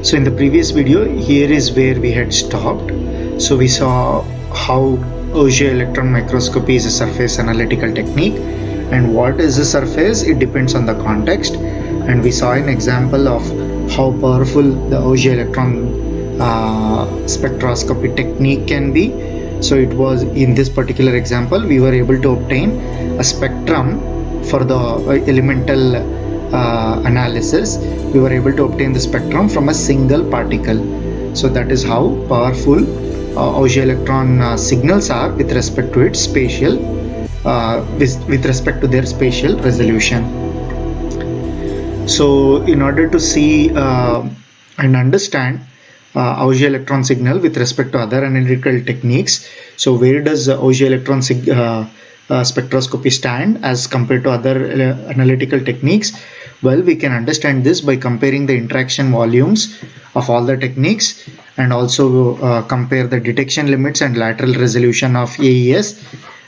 So in the previous video, here is where we had stopped. So we saw how Auger electron microscopy is a surface analytical technique, and what is the surface? It depends on the context. And we saw an example of how powerful the Auger electron spectroscopy technique can be. So it was in this particular example, we were able to obtain a spectrum for the elemental analysis. We were able to obtain the spectrum from a single particle. So that is how powerful Auger electron signals are with respect to its spatial with respect to their spatial resolution. So in order to see and understand Auger electron signal with respect to other analytical techniques, so where does Auger electron spectroscopy stand as compared to other analytical techniques? Well, we can understand this by comparing the interaction volumes of all the techniques, and also compare the detection limits and lateral resolution of AES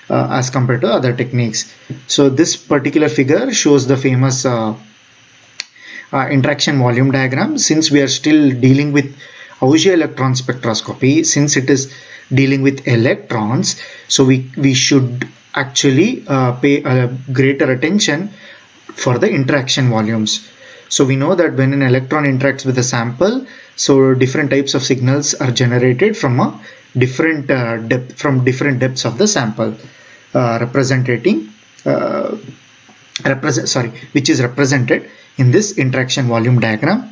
as compared to other techniques. So this particular figure shows the famous interaction volume diagram. Since we are still dealing with Auger electron spectroscopy, since it is dealing with electrons, so we should actually pay greater attention for the interaction volumes. So we know that when an electron interacts with a sample, so different types of signals are generated from a different depths of the sample, which is represented in this interaction volume diagram.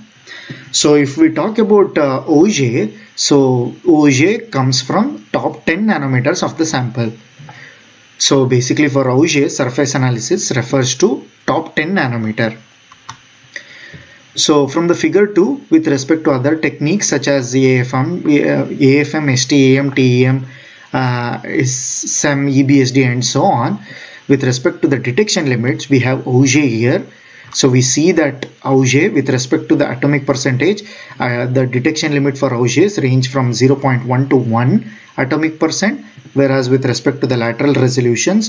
So if we talk about Auger, so Auger comes from top 10 nanometers of the sample. So basically for Auger, surface analysis refers to top 10 nanometer. So from the figure 2, with respect to other techniques such as AFM, STAM, TEM, SEM, EBSD and so on, with respect to the detection limits, we have Auger here. So we see that Auger, with respect to the atomic percentage, the detection limit for Augers range from 0.1 to 1 atomic percent, whereas with respect to the lateral resolution,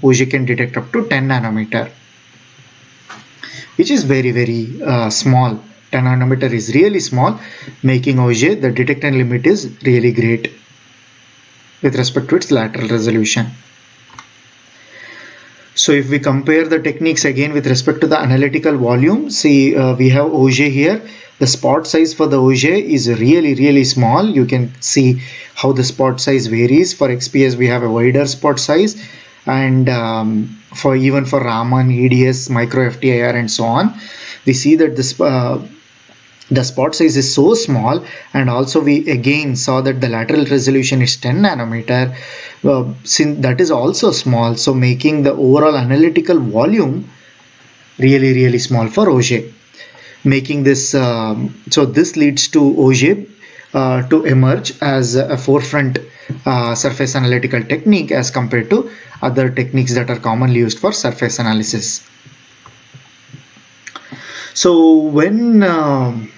Auger can detect up to 10 nanometer, which is very small. 10 nanometer is really small, making Auger, the detection limit is really great with respect to its lateral resolution. So if we compare the techniques again with respect to the analytical volume, see we have Auger here. The spot size for the Auger is really small. You can see how the spot size varies. For XPS we have a wider spot size, and even for Raman, EDS, micro FTIR and so on, we see that this the spot size is so small, and also we again saw that the lateral resolution is 10 nanometer. Since that is also small, so making the overall analytical volume really small for Auger, making this so this leads to Auger to emerge as a forefront surface analytical technique as compared to other techniques that are commonly used for surface analysis. So when an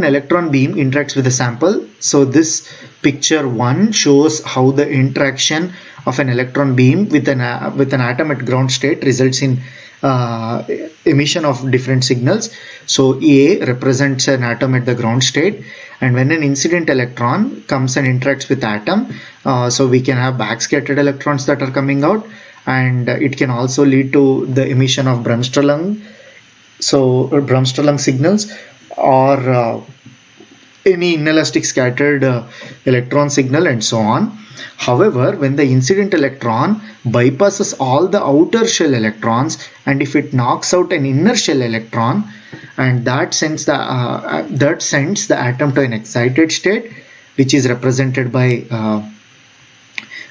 electron beam interacts with a sample, so this picture 1 shows how the interaction of an electron beam with an atom at ground state results in emission of different signals. So A represents an atom at the ground state, and when an incident electron comes and interacts with atom, so we can have backscattered electrons that are coming out, and it can also lead to the emission of Bremsstrahlung, so Bremsstrahlung signals, or any inelastic scattered electron signal and so on. However, when the incident electron bypasses all the outer shell electrons, and if it knocks out an inner shell electron, and that sends the atom to an excited state, which is represented by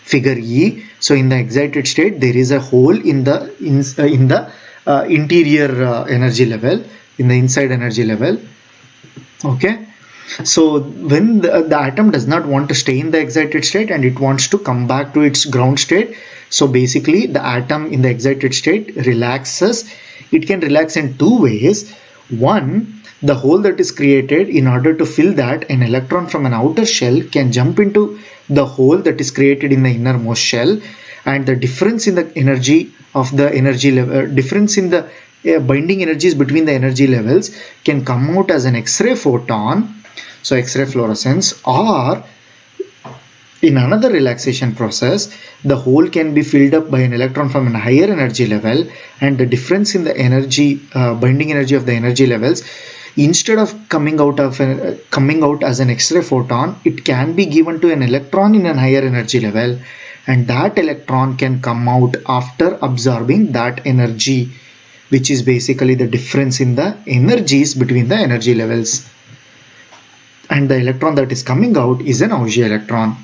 figure E. So in the excited state, there is a hole in the interior energy level, in the inside energy level. Okay, so when the atom does not want to stay in the excited state and it wants to come back to its ground state, so basically the atom in the excited state relaxes. It can relax in two ways. One, the hole that is created, in order to fill that, an electron from an outer shell can jump into the hole that is created in the innermost shell, and the difference in the energy of the energy level, difference in the binding energies between the energy levels can come out as an X-ray photon, so X-ray fluorescence, or in another relaxation process, the hole can be filled up by an electron from a higher energy level, and the difference in the energy, binding energy of the energy levels, instead of coming out as an X-ray photon, it can be given to an electron in a higher energy level, and that electron can come out after absorbing that energy, which is basically the difference in the energies between the energy levels. And the electron that is coming out is an Auger electron.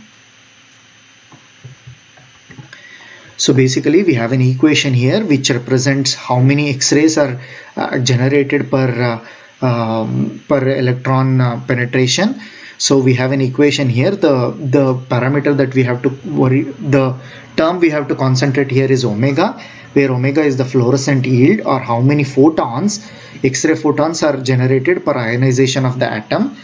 So basically we have an equation here which represents how many X-rays are generated per electron penetration. So we have an equation here. The parameter that we have to the term we have to concentrate here is omega, where omega is the fluorescent yield, or how many photons, X-ray photons, are generated per ionization of the atom.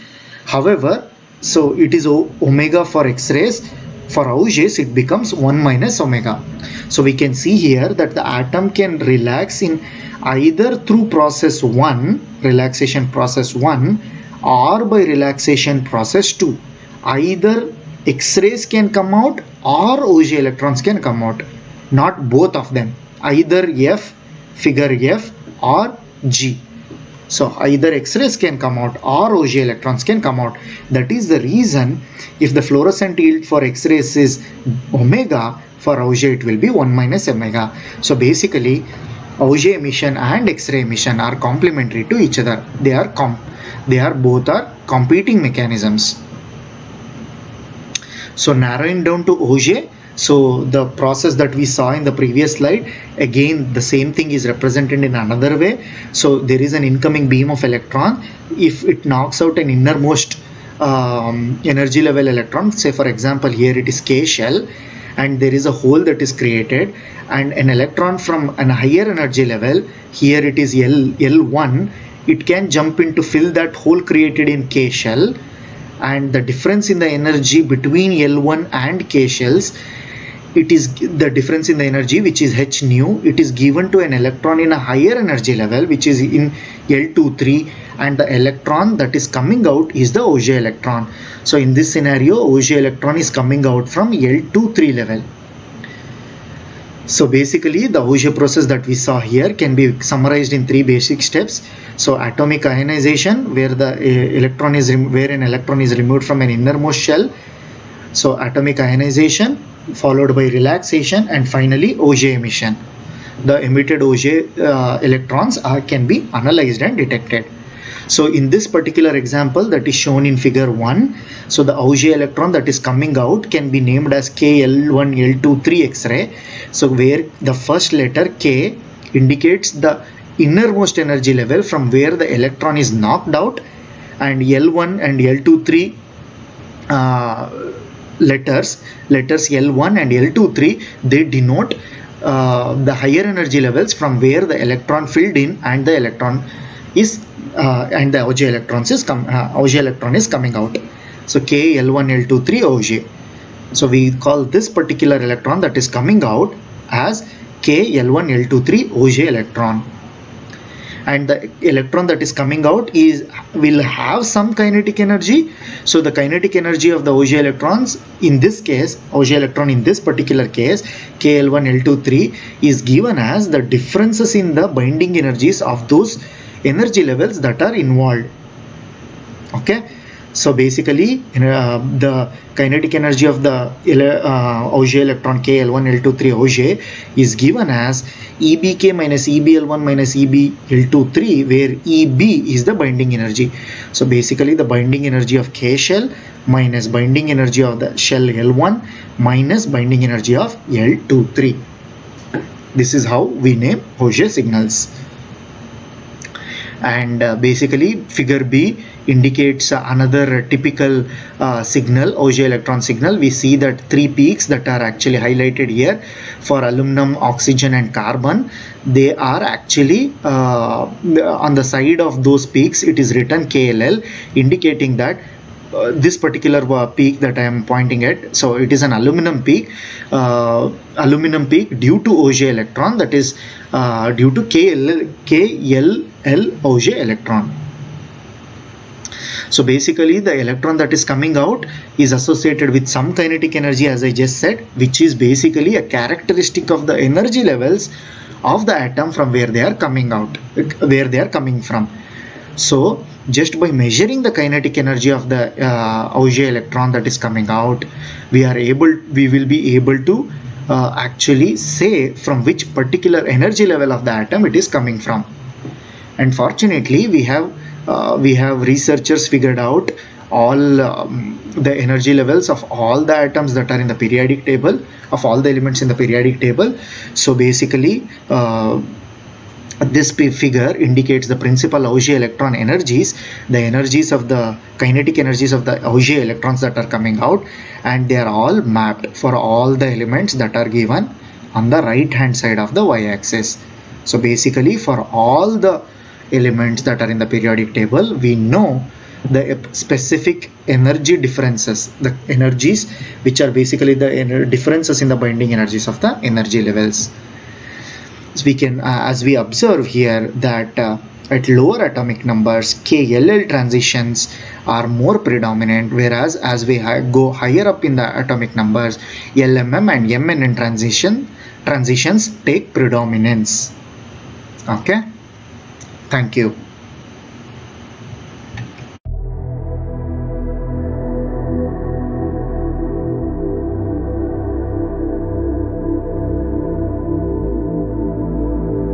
However, so it is omega for X-rays. For Augers, it becomes 1 minus omega. So we can see here that the atom can relax in either through process 1, relaxation process 1, or by relaxation process 2. Either X-rays can come out or Auger electrons can come out, not both of them, either F, figure F, or G. So either X-rays can come out or Auger electrons can come out. That is the reason if the fluorescent yield for X-rays is omega, for Auger it will be 1 minus omega. So basically Auger emission and X-ray emission are complementary to each other. Both are competing mechanisms. So narrowing down to Auger, so the process that we saw in the previous slide, again the same thing is represented in another way. So there is an incoming beam of electron. If it knocks out an innermost energy level electron, say for example here it is K shell, and there is a hole that is created, and an electron from a higher energy level, here it is L1, it can jump in to fill that hole created in K shell, and the difference in the energy between L1 and K shells, it is the difference in the energy, which is h nu. It is given to an electron in a higher energy level, which is in L23, and the electron that is coming out is the Auger electron. So in this scenario, Auger electron is coming out from L23 level. So basically the Auger process that we saw here can be summarized in 3 basic steps. So atomic ionization, where the electron is removed from an innermost shell. So atomic ionization followed by relaxation, and finally Auger emission. The emitted Auger electrons can be analyzed and detected. So in this particular example that is shown in figure 1, so the Auger electron that is coming out can be named as KL1, L2, 3 X-ray. So where the first letter K indicates the innermost energy level from where the electron is knocked out, and L1 and L2, 3 letters L1 and L2, 3, they denote the higher energy levels from where the electron filled in and the electron is and the Auger electron is coming out. So K, L1, L2, 3 Auger. So we call this particular electron that is coming out as K, L1, L2, 3 Auger electron. And the electron that is coming out will have some kinetic energy. So the kinetic energy of the Auger electrons in this case, Auger electron in this particular case, KL1, L2, 3, is given as the differences in the binding energies of those energy levels that are involved. Okay. So basically the kinetic energy of the Auger electron KL1, L2, 3 Auger is given as EBK minus EBL1 minus EBL2, 3, where EB is the binding energy. So basically the binding energy of K shell minus binding energy of the shell L1 minus binding energy of L2, 3. This is how we name Auger signals. And basically figure B indicates another typical signal, Auger electron signal. We see that 3 peaks that are actually highlighted here for aluminum, oxygen and carbon. They are actually on the side of those peaks it is written KLL, indicating that this particular peak that I am pointing at, so it is an aluminum peak due to Auger electron, that is due to KLL Auger electron. So basically the electron that is coming out is associated with some kinetic energy, as I just said, which is basically a characteristic of the energy levels of the atom from where they are coming from. So just by measuring the kinetic energy of the Auger electron that is coming out, we will be able to actually say from which particular energy level of the atom it is coming from. And fortunately we have researchers figured out all the energy levels of all the atoms that are in the periodic table, of all the elements in the periodic table. So basically this figure indicates the principal Auger electron energies, the energies of the kinetic energies of the Auger electrons that are coming out, and they are all mapped for all the elements that are given on the right hand side of the y-axis. So basically for all the elements that are in the periodic table, we know the specific energy differences, the energies which are basically the differences in the binding energies of the energy levels. So we can, as we observe here, that at lower atomic numbers, KLL transitions are more predominant, whereas as we go higher up in the atomic numbers, LMM and MNN transitions take predominance. Okay, thank you.